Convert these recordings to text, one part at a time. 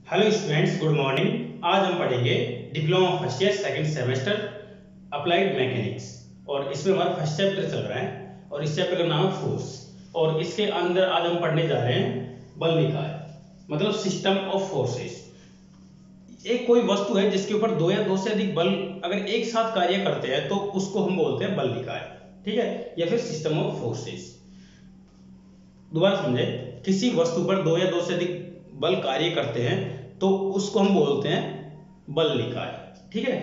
Hello students, good morning. आज हम पढ़ेंगे diploma first year second semester applied mechanics और इसमें हमारा फर्स्ट चैप्टर चल रहा है और इस चैप्टर का नाम है फोर्स। और इसके अंदर आज हम पढ़ने जा रहे हैं बल निकाय, मतलब सिस्टम ऑफ फोर्सेस। एक कोई वस्तु है जिसके ऊपर दो या दो से अधिक बल अगर एक साथ कार्य करते हैं तो उसको हम बोलते हैं बल निकाय, ठीक है, या फिर सिस्टम ऑफ फोर्सेस। दोबारा समझे, किसी वस्तु पर दो या दो से अधिक बल कार्य करते हैं तो उसको हम बोलते हैं बल निकाय, ठीक है।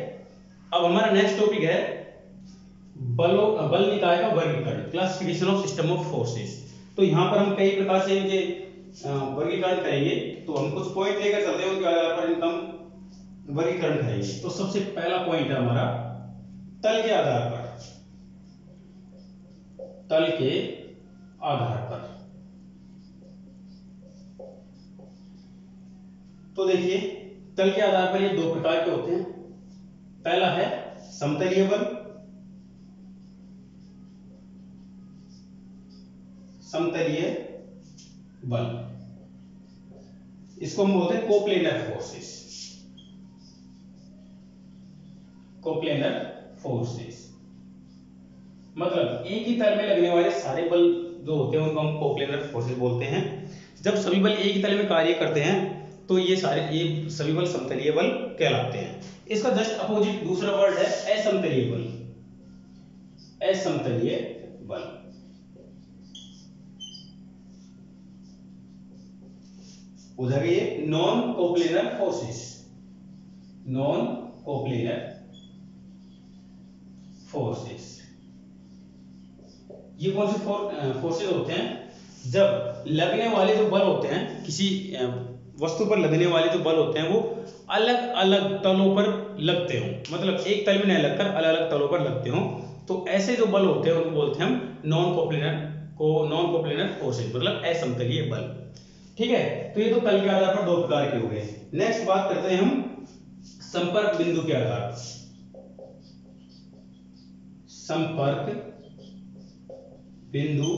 अब हमारा नेक्स्ट टॉपिक है बल निकाय का वर्गीकरण, classification of system of forces. तो यहाँ पर हम कई प्रकार से इनके वर्गीकरण करेंगे, तो हम कुछ पॉइंट लेकर चलते हैं, उनके आधार पर इनका वर्गीकरण करेंगे। तो सबसे पहला पॉइंट है हमारा तल के आधार पर। तल के आधार पर तो देखिए, तल के आधार पर ये दो प्रकार के होते हैं। पहला है समतलीय बल। समतलीय बल, इसको हम बोलते हैं कोप्लेनर फोर्सेस। कोप्लेनर फोर्सेस मतलब एक ही तल में लगने वाले सारे बल जो होते हैं उनको हम कोप्लेनर फोर्सेस बोलते हैं। जब सभी बल एक ही तल में कार्य करते हैं तो ये सभी बल समतलीय बल कहलाते हैं। इसका जस्ट अपोजिट दूसरा वर्ड है असमतलीय बल। असमतलीय बल हो जाएगा ये non coplanar forces. Non coplanar forces ये कौन से फोर्सेस होते हैं? जब लगने वाले जो बल होते हैं, किसी वस्तु पर लगने वाले जो बल होते हैं वो अलग अलग तलों पर लगते हो, मतलब एक तल में नहीं लगकर अलग अलग तलों पर लगते हो, तो ऐसे जो बल होते हैं उनको बोलते हैं हम नॉन कोप्लेनर फोर्सेस, मतलब असमतलीय बल, ठीक है। तो ये तो तल के आधार पर दो प्रकार के हो गए। नेक्स्ट बात करते हैं हम संपर्क बिंदु के आधार पर। संपर्क बिंदु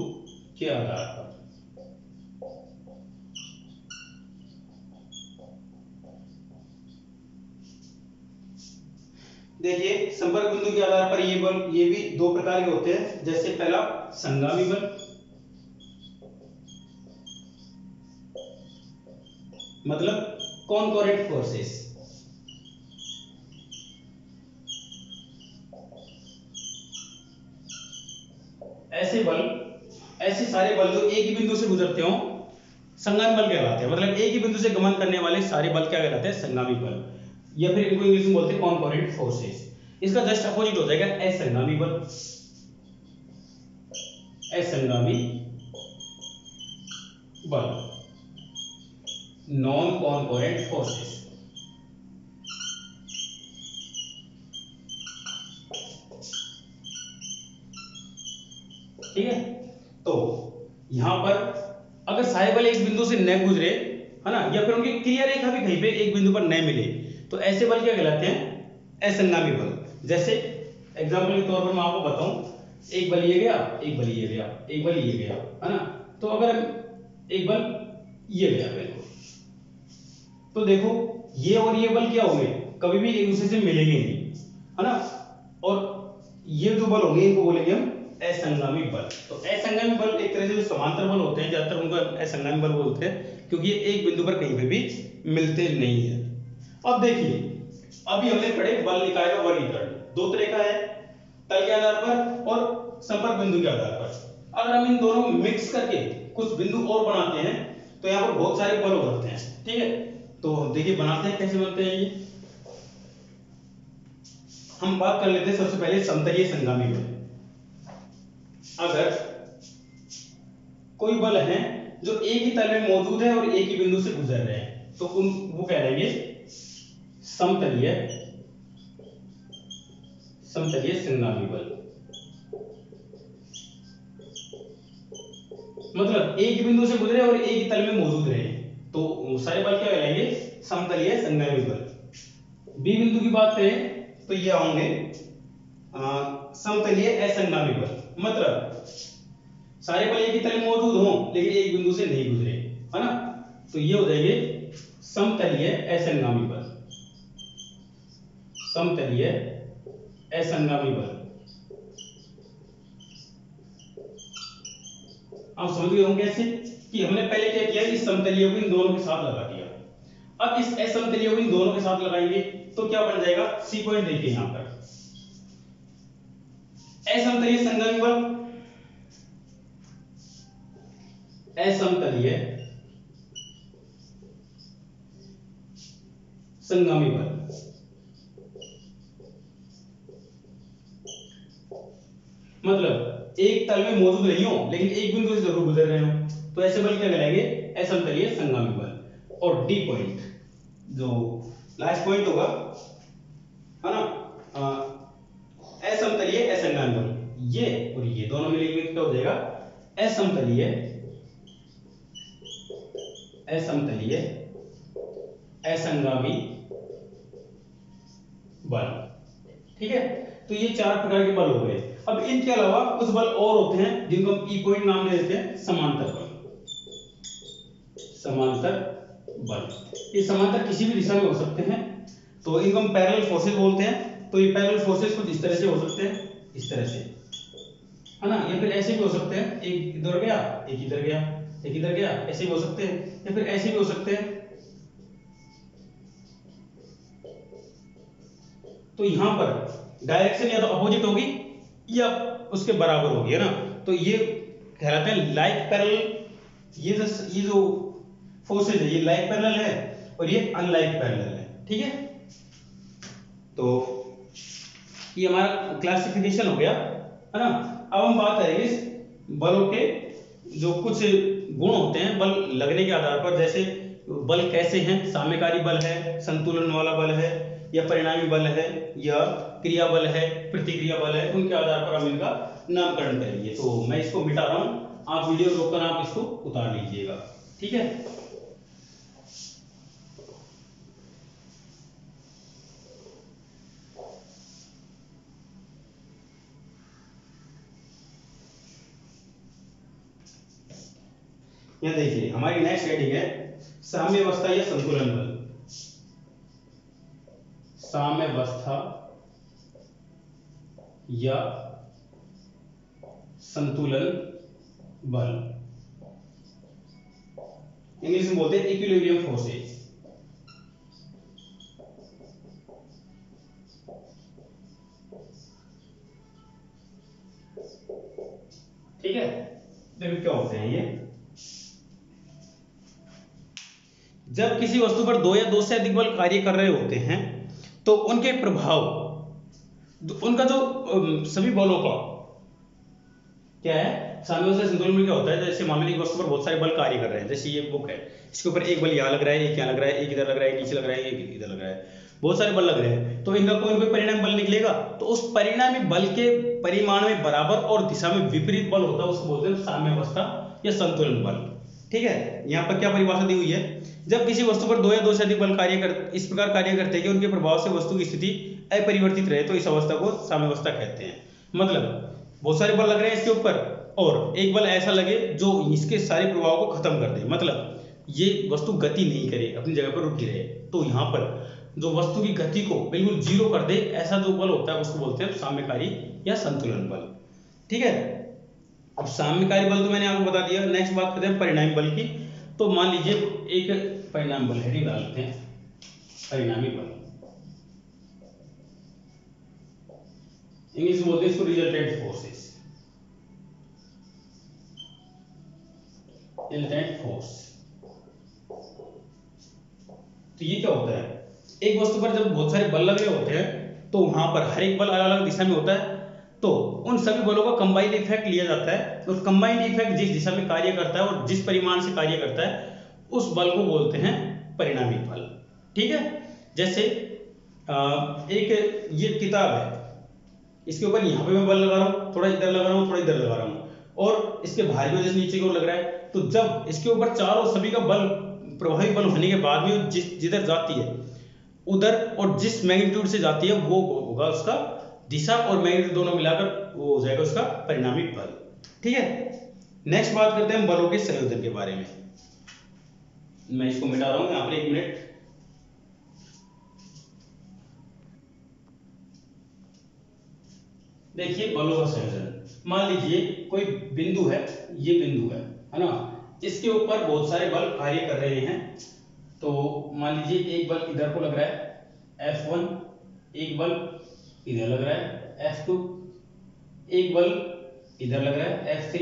के आधार पर देखिए, संपर्क बिंदु के आधार पर ये भी दो प्रकार के होते हैं। जैसे पहला संगामी बल, मतलब कॉनकोरेंट फोर्सेस। ऐसे सारे बल जो एक ही बिंदु से गुजरते हो संगामी बल कहलाते हैं। मतलब एक ही बिंदु से गमन करने वाले सारे बल क्या कहलाते हैं? संगामी बल, या फिर इनको इंग्लिश में बोलते हैं कॉनकोरेंट फोर्सेस। इसका जस्ट अपोजिट हो जाएगा असंगामी बल। असंगामी बल, नॉन कॉनकोरेंट फोर्सेस। ठीक है, तो यहां पर अगर सारे बल एक बिंदु से न गुजरे, है ना, या फिर उनकी क्रिया रेखा भी कहीं पे एक बिंदु पर न मिले, तो ऐसे बल क्या कहलाते हैं? असंगामी बल। जैसे एग्जांपल के तौर पर मैं आपको बताऊं, एक बल ये गया, एक बल ये गया, एक बल ये गया, है ना। तो अगर एक बल ये गया बिल्कुल, तो देखो ये और ये बल क्या होंगे? कभी भी एक दूसरे से मिलेंगे नहीं, है ना। और ये जो बल होंगे इनको बोलेंगे हम असंगामी बल। तो असंगामी बल एक तरह से जो समांतर बल होते हैं, ज्यादातर उनको असंगामी बल बोलते हैं, क्योंकि ये एक बिंदु पर कहीं पे भी मिलते नहीं है। अब देखिए, अभी हमने पढ़े बल निकाय का वर्गीकरण। दो तरह का है, तल के आधार पर और संपर्क बिंदु के आधार पर। अगर हम इन दोनों को मिक्स करके कुछ बिंदु और बनाते हैं तो यहाँ पर बहुत सारे बल हो जाते हैं, ठीक है। तो देखिए बनाते हैं, कैसे बनते हैं ये हम बात कर लेते हैं। सबसे पहले समतलीय संगामी बल। अगर कोई बल है जो एक ही तल में मौजूद है और एक ही बिंदु से गुजर रहे हैं, तो वो कहलाएंगे समतलीय संगामी बल। मतलब एक ही बिंदु से गुजरे और एक ही तल में मौजूद रहे, तो सारे बल क्या कहलाएंगे? समतलीय संगामी बल। बी बिंदु की बात करें तो ये होंगे समतलीय असंगामी बल। मतलब सारे बल एक ही तल में मौजूद हों लेकिन एक बिंदु से नहीं गुजरे, है ना, तो ये हो जाएंगे समतलीय असंगामी बल, समतलीय असंगामी बल। आप समझ गए होंगे कैसे कि हमने पहले क्या किया, इस समतलीय को इन दोनों के साथ लगा दिया। अब इस असमतलीय को इन दोनों के साथ लगाएंगे तो क्या बन जाएगा, सी पॉइंट देखिए यहां पर असमतलीय संगामी बल, असमतलीय संगामी बल। मतलब एक तल में मौजूद नहीं हो लेकिन एक बिंदु से जरूर गुजर रहे हो, तो ऐसे बल क्या कहलाएंगे, असमतलीय संगामी बल। और डी पॉइंट जो लास्ट पॉइंट होगा है ना, असमतलीय असंगामी बल, ये और ये दोनों मिलेंगे तो क्या हो जाएगा, असमतलीय असमतलीय असंगामी बल। ठीक है, तो ये चार प्रकार के बल हो गए। अब इनके अलावा कुछ बल और होते हैं जिनको हम ई पॉइंट नाम दे देते हैं, समांतर बल। समांतर बल, ये समांतर किसी भी दिशा में हो सकते हैं, तो इनको हम पैरेलल फोर्सेस बोलते हैं। तो ये पैरेलल फोर्सेस कुछ इस तरह से हो सकते हैं, इस तरह से है ना, या फिर ऐसे भी हो सकते हैं, एक इधर गया एक इधर गया एक इधर गया, ऐसे भी हो सकते हैं, या फिर ऐसे भी हो सकते हैं। तो यहां पर डायरेक्शन या तो अपोजिट होगी या उसके बराबर होगी, है ना, तो ये कहलाते हैं लाइक पैरेलल। ये जो फोर्सेज है ये लाइक पैरेलल है और ये अनलाइक पैरेलल है। ठीक है, तो ये हमारा क्लासिफिकेशन हो गया, है ना। अब हम बात करेंगे इस बलों के जो कुछ गुण होते हैं बल लगने के आधार पर, जैसे बल कैसे हैं, साम्यकारी बल है, संतुलन वाला बल है, या परिणामी बल है, या क्रिया बल है, प्रतिक्रिया बल है, उनके आधार पर हम इनका नामकरण करेंगे। तो मैं इसको मिटा रहा हूं, आप वीडियो रोककर आप इसको उतार लीजिएगा। ठीक है, यहां देखिए हमारी नेक्स्ट हेडिंग है साम्यावस्था या संतुलन बल। साम्यावस्था या संतुलन बल, इंग्लिश में बोलते हैं इक्विलिब्रियम फोर्सेस। ठीक है, देखो क्या होते हैं ये, जब किसी वस्तु पर दो या दो से अधिक बल कार्य कर रहे होते हैं तो उनके प्रभाव, उनका जो सभी बलों का क्या है, साम्यावस्था संतुलन में क्या होता है, जैसे मान लो एक वस्तु पर बहुत सारे बल कार्य कर रहे हैं, जैसे ये बुक है, इसके ऊपर एक बल यहाँ लग रहा है, एक यहाँ लग रहा है, एक इधर लग रहा है, एक नीचे लग रहा है, एक इधर लग रहा है, बहुत सारे बल लग रहे हैं, तो इनका कोई ना कोई परिणामी बल निकलेगा। तो उस परिणामी बल के परिमाण में बराबर और दिशा में विपरीत बल होता है, उसको बोलते हैं साम्यावस्था या संतुलन बल। ठीक है, यहाँ पर क्या परिभाषा दी हुई है, जब किसी वस्तु पर दो या दो से अधिक बल इस प्रकार कार्य करते हैं कि उनके प्रभाव से वस्तु की स्थिति अपरिवर्तित रहे, तो इस अवस्था को साम्यावस्था कहते हैं। मतलब बहुत सारे बल लग रहे हैं इसके ऊपर और एक बल ऐसा लगे जो इसके सारे प्रभाव को खत्म कर दे, मतलब ये वस्तु गति नहीं करे, अपनी जगह पर रुकी रहे, तो यहाँ पर जो वस्तु की गति को बिल्कुल जीरो कर दे, ऐसा जो बल होता है उसको बोलते हैं साम्यकारी या संतुलन बल। ठीक है, अब साम्यकारी बल तो मैंने आपको बता दिया। नेक्स्ट बात करते हैं परिणामी बल की। तो मान लीजिए एक परिणामी बल हेडिंग डालते हैं, परिणामी बल, इंग्लिश में बोलते हैं इसको रिजल्टेंट फोर्सेस, रिजल्टेंट फोर्स। तो ये क्या होता है, एक वस्तु पर जब बहुत सारे बल लग रहे होते हैं तो वहां पर हर एक बल अलग अलग दिशा में होता है, तो उन सभी बलों का कंबाइंड इफेक्ट लिया जाता है, और कंबाइंड इफेक्ट जिस दिशा में कार्य करता है और जिस परिमाण से कार्य करता है उस बल को बोलते हैं परिणामी बल। ठीक है, जैसे एक ये किताब है, इसके ऊपर यहाँ पे मैं बल लगा रहा हूँ, थोड़ा इधर लगा रहा हूँ, थोड़ा इधर लगा रहा हूँ, और इसके भार की वजह से नीचे की ओर लग रहा है, तो जब इसके ऊपर चारों सभी का बल प्रभावी बल होने के बाद में जिधर जाती है उधर और जिस मैग्नीट्यूड से जाती है वो होगा उसका दिशा, और मैग्नीट्यूड दोनों मिलाकर वो हो जाएगा उसका परिणामी बल। ठीक है, नेक्स्ट बात करते हैं हम बलों के संयोजन के बारे में। मैं इसको मिटा रहा हूँ यहाँ पर, 1 मिनट। देखिए बलों का संयोजन, मान लीजिए कोई बिंदु है, ये बिंदु है ना, इसके ऊपर बहुत सारे बल कार्य कर रहे हैं। तो मान लीजिए एक बल इधर को लग रहा है F1, एक बल इधर लग रहा है F2, एक बल इधर लग रहा है F3,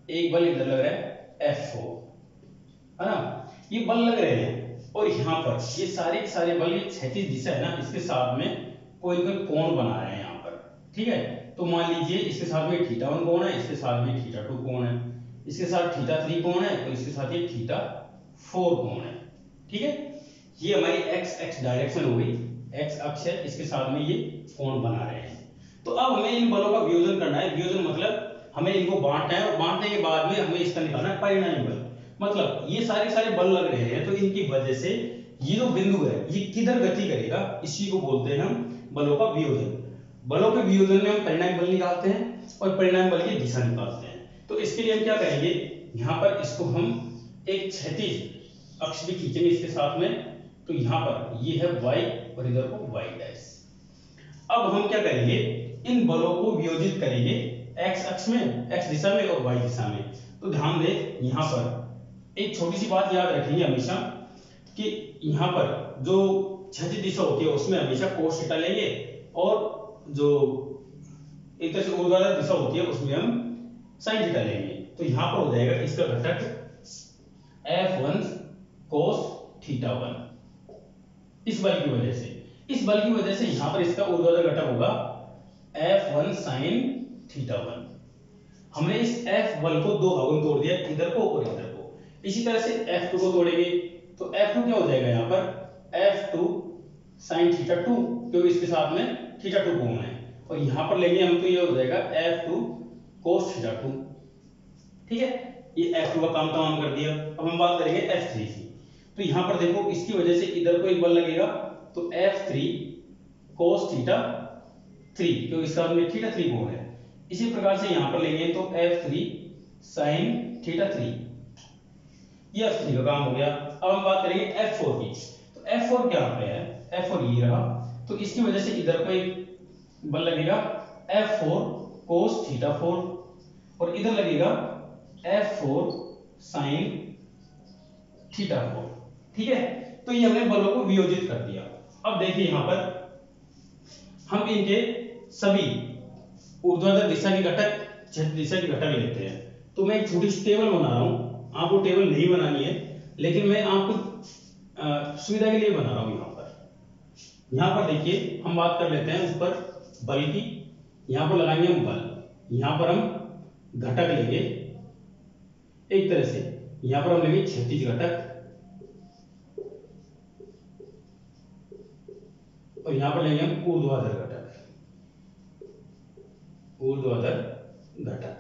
एक बल इधर लग रहा है F4, है ना। ये बल लग रहे हैं और यहाँ पर ये सारे के सारे बल, ये क्षैतिज दिशा है ना, इसके साथ में कोई कोई कोण बना रहे हैं यहाँ पर, ठीक है। तो मान लीजिए इसके साथ में θ1 कोण है, इसके साथ में θ2 कोण है, इसके साथ θ3 कोण है, तो इसके साथ ये θ4 कोण है, ठीक है। ये हमारी x x डायरेक्शन हो गई, x अक्ष है, इसके साथ में ये कोण बना रहे हैं। तो अब हमें इन बलों का वियोजन करना है। वियोजन मतलब हमें इनको बांटना है और बांटने के बाद में हमें इसका निकालना है परिणामी बल। मतलब ये सारे सारे बल लग रहे हैं, तो इनकी वजह से ये जो बिंदु है ये किधर गति करेगा, इसी को बोलते हैं हम बलों का वियोजन। बलों के वियोजन में हम परिणामी बल निकालते हैं और परिणामी बल की दिशा निकालते हैं। तो इसके लिए हम क्या करेंगे, यहाँ पर इसको हम एक क्षैतिज अक्ष भी खींचेंगे इसके साथ में। तो यहाँ पर ये है y और इधर को y डैश। अब हम क्या करेंगे, इन बलों को वियोजित करेंगे x अक्ष में, x दिशा में और y दिशा में। तो ध्यान दें, यहाँ पर एक छोटी सी बात याद रखेंगे हमेशा कि यहाँ पर जो क्षैतिज दिशा होती है उसमें हमेशा cos थीटा लेंगे और जो एक तरह से ऊर्ध्वाधर दिशा होती है उसमें हम sin थीटा लेंगे। तो यहाँ पर हो जाएगा इसका घटक F1 cos θ1। इस बल की वजह से यहाँ पर इसका ऊर्ध्वाधर घटक होगा F1 sin θ1। हमने इस F बल को दो भागों में तोड़ दिया, इधर को और इधर को। इसी तरह से F2 को तोड़ेंगे, तो F2 क्या हो जाएगा यहाँ पर F2 sin θ2, क्योंकि इसके साथ में θ2 कोण है। और यहाँ पर लेंगे हम, तो ये हो जाएगा F2 cos θ2, ठीक है। ये F2 का काम तमाम कर दिया। अब हम बात करेंगे F3 की। तो यहाँ पर देखो, इसकी वजह से इधर को एक बल लगेगा, तो F3 cos θ3, क्योंकि इसके साथ में θ3 कोण है। इसी प्रकार से यहाँ पर लेंगे तो F3 sin θ3, ये F3 का काम हो गया। अब हम बात करेंगे F4 की। तो F4 क्या पे है, F4 ये रहा, तो इसकी वजह से इधर को एक बल लगेगा F4 cos θ4 और इधर लगेगा F4 sin θ4, ठीक है। तो ये हमने बलों को वियोजित कर दिया। अब देखिए यहाँ पर हम इनके सभी ऊर्ध्वाधर दिशा के घटक, क्षैतिज दिशा के घटक लेते हैं। तो मैं एक छोटी सी टेबल बना रहा हूं, आपको टेबल नहीं बनानी है, लेकिन मैं आपको सुविधा के लिए बना रहा हूं। यहाँ पर देखिए हम बात कर लेते हैं ऊपर बल की। यहाँ पर लगाएंगे हम बल, यहाँ पर हम घटक लेंगे एक तरह से, यहाँ पर हम लेंगे क्षैतिज घटक और यहाँ पर लेंगे हम ऊर्ध्वाधर घटक, ऊर्ध्वाधर घटक।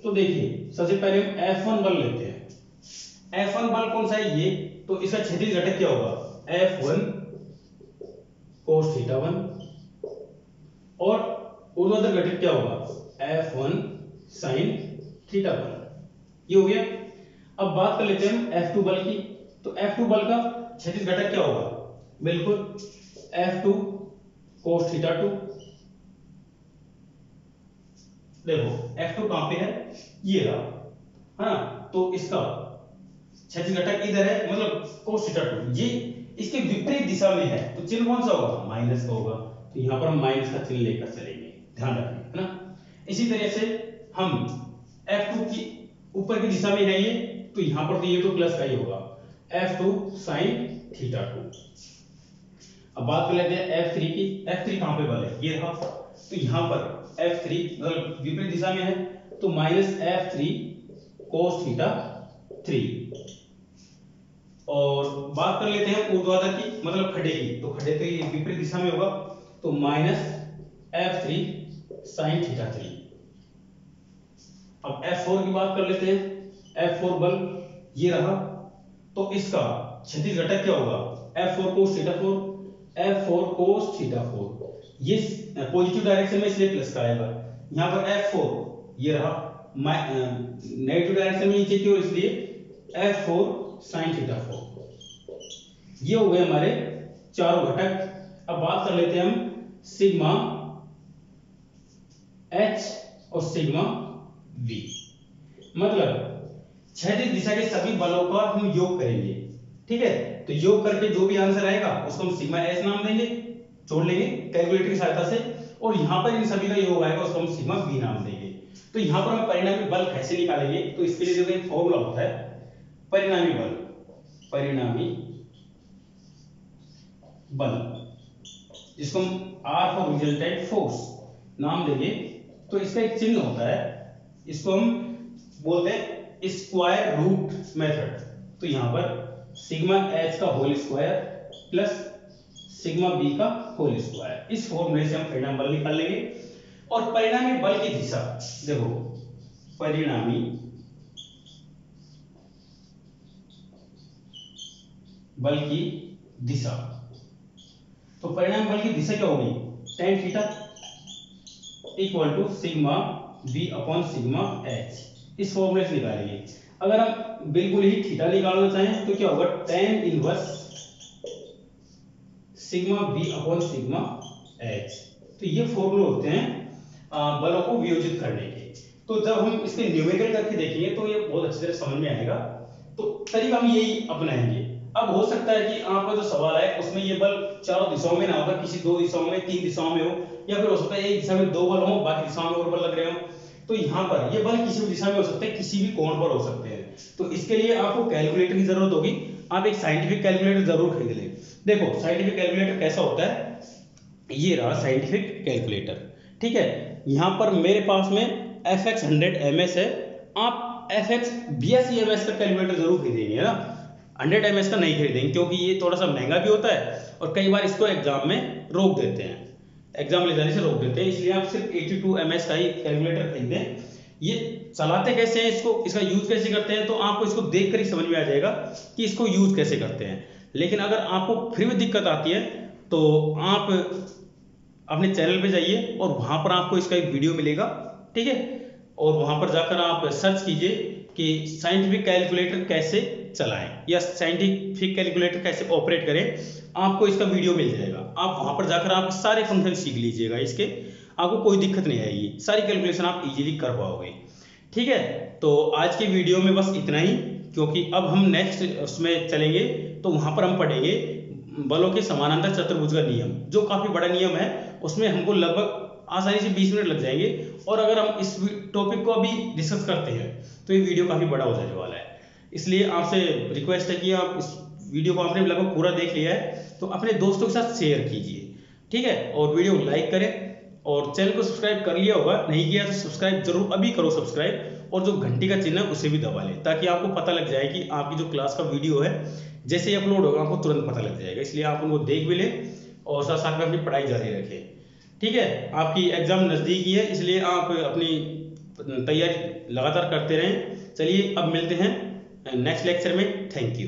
तो देखिए सबसे पहले हम F1 बल लेते हैं। F1 बल कौन सा है ये, तो इसका क्षैतिज घटक क्या होगा, F1 cos θ1 और ऊर्ध्वाधर घटक क्या होगा, F1 sin θ1। ये हो गया। अब बात कर लेते हैं हम F2 बल की। तो F2 बल का क्षैतिज घटक क्या होगा, बिल्कुल F2 cos θ2। देखो F2 कहां पे है, ये रहा, है ना। तो इसका क्षैतिज घटक इधर है, मतलब cos θ2, ये इसके विपरीत दिशा में है, तो चिन्ह कौन सा होगा, माइनस का होगा। तो यहां पर हम माइनस का चिन्ह लेकर चलेंगे, ध्यान रखें, है ना। इसी तरह से हम F2 की ऊपर की दिशा में है ये, तो यहां पर तो ये तो प्लस का ही होगा, F2 sin θ2। अब बात कर लेते हैं F3 की। F3 कहां पे बल है, ये रहा। तो यहां पर F3 मतलब विपरीत दिशा में है, तो माइनस F3 cos θ3। और बात कर लेते हैं ऊर्ध्वाधर की, मतलब खड्डे की। तो खड्डे तो ये विपरीत दिशा में होगा, तो माइनस F3 sin θ3। अब F4 की बात कर लेते हैं। F4 बल ये रहा, तो इसका क्षैतिज घटक क्या होगा, F4 cos θ4, F4 cos θ4। ये पॉजिटिव डायरेक्शन में इसलिए प्लस का आएगा। यहाँ पर F4 ये रहा, नेगेटिव डायरेक्शन में नीचे की ओर, इसलिए F4 sin θ4। ये हो गए हमारे चारों घटक। अब बात कर लेते हैं हम सिग्मा एच और सिग्मा वी। मतलब क्षैतिज दिशा के सभी बलों का हम योग करेंगे, ठीक है। तो योग करके जो भी आंसर आएगा उसको हम सिग्मा एच नाम देंगे, जोड़ लेंगे कैलकुलेटर की सहायता से, और यहां पर इन सभी का योग आएगा उसको हम सिग्मा बी नाम देंगे। तो यहां पर हम परिणामी बल कैसे निकालेंगे, तो इसके लिए जो एक फॉर्मूला होता है परिणामी बल, परिणामी बल जिसको हम आर फॉर रिजल्टेंट फोर्स नाम देंगे। तो इसका एक चिन्ह होता है, इसको हम बोलते हैं स्क्वायर रूट मेथड। तो यहां पर सिग्मा एच का whole square plus sigma B का होल स्क्वायर, इस फॉर्मूले से हम परिणामी बल निकाल लेंगे। और परिणामी बल की दिशा देखो, परिणामी बल की दिशा, तो परिणामी बल की दिशा क्या होगी, tan theta equal to sigma B upon sigma H, इस फॉर्मूले से निकालेंगे। अगर हम बिल्कुल ही थीटा निकालना चाहें तो क्या होगा, tan inverse sigma B upon sigma H. तो ये फॉर्मूले होते हैं बलों को वियोजित करने के। तो जब हम इसके न्यूमेरिकल करके देखेंगे तो ये बहुत अच्छी तरह समझ में आएगा। तो तरीका हम यही अपनाएंगे। अब हो सकता है कि आपका जो सवाल है उसमें ये बल चारों दिशाओं में ना होगा, किसी दो दिशाओं में, तीन दिशाओं में हो, या फिर हो सकता है एक दिशा में दो बल हो, बाकी दिशाओं में और बल लग रहे हो। तो यहाँ पर ये बल किसी भी दिशा में हो सकते हैं, किसी भी कोण पर हो सकते हैं। तो इसके लिए आपको कैलकुलेटर की जरूरत होगी। आप एक साइंटिफिक कैलकुलेटर जरूर खरीद लें। देखो साइंटिफिक कैलकुलेटर कैसा होता है, ये रहा साइंटिफिक कैलकुलेटर, ठीक है। यहाँ पर मेरे पास में FX100 MS है, आप FX BSc MS का कैलकुलेटर जरूर खरीदेंगे, है ना। 100 MS का नहीं खरीदेंगे क्योंकि ये थोड़ा सा महंगा भी होता है और कई बार इसको एग्जाम में रोक देते हैं, एग्जाम ले जाने से रोक देते हैं। इसलिए आप सिर्फ 82 MS का ही कैलकुलेटर खरीदें। ये चलाते कैसे हैं इसको, इसका यूज कैसे करते हैं, तो आपको इसको देखकर ही समझ में आ जाएगा कि इसको यूज कैसे करते हैं। लेकिन अगर आपको फिर भी दिक्कत आती है तो आप अपने चैनल पे जाइए और वहां पर आपको इसका एक वीडियो मिलेगा, ठीक है। और वहां पर जाकर आप सर्च कीजिए कि साइंटिफिक कैलकुलेटर कैसे चलाएं या साइंटिफिक कैलकुलेटर कैसे ऑपरेट करें, आपको इसका वीडियो मिल जाएगा। आप वहां पर जाकर आप सारे फंक्शन सीख लीजिएगा इसके, आपको कोई दिक्कत नहीं आएगी, सारी कैलकुलेशन आप इजीली कर पाओगे, ठीक है। तो आज की वीडियो में बस इतना ही, क्योंकि अब हम नेक्स्ट उसमें चलेंगे तो वहां पर हम पढ़ेंगे बलों के समानांतर चतुर्भुज का नियम, जो काफी बड़ा नियम है। उसमें हमको लगभग आसानी से 20 मिनट लग जाएंगे। और अगर हम इस टॉपिक को अभी डिस्कस करते हैं तो ये वीडियो काफी बड़ा हो जाने वाला है। इसलिए आपसे रिक्वेस्ट है कि आप इस वीडियो को आपने लगभग पूरा देख लिया है तो अपने दोस्तों के साथ शेयर कीजिए, ठीक है। और वीडियो को लाइक करें और चैनल को सब्सक्राइब कर लिया होगा, नहीं किया तो सब्सक्राइब जरूर अभी करो सब्सक्राइब, और जो घंटी का चिन्ह है उसे भी दबा लें ताकि आपको पता लग जाए कि आपकी जो क्लास का वीडियो है जैसे ही अपलोड होगा आपको तुरंत पता लग जाएगा। इसलिए आप उनको देख भी लें और साथ साथ में अपनी पढ़ाई जारी रखें, ठीक है। आपकी एग्जाम नज़दीकी है इसलिए आप अपनी तैयारी लगातार करते रहें। चलिए अब मिलते हैं नेक्स्ट लेक्चर में। Thank you.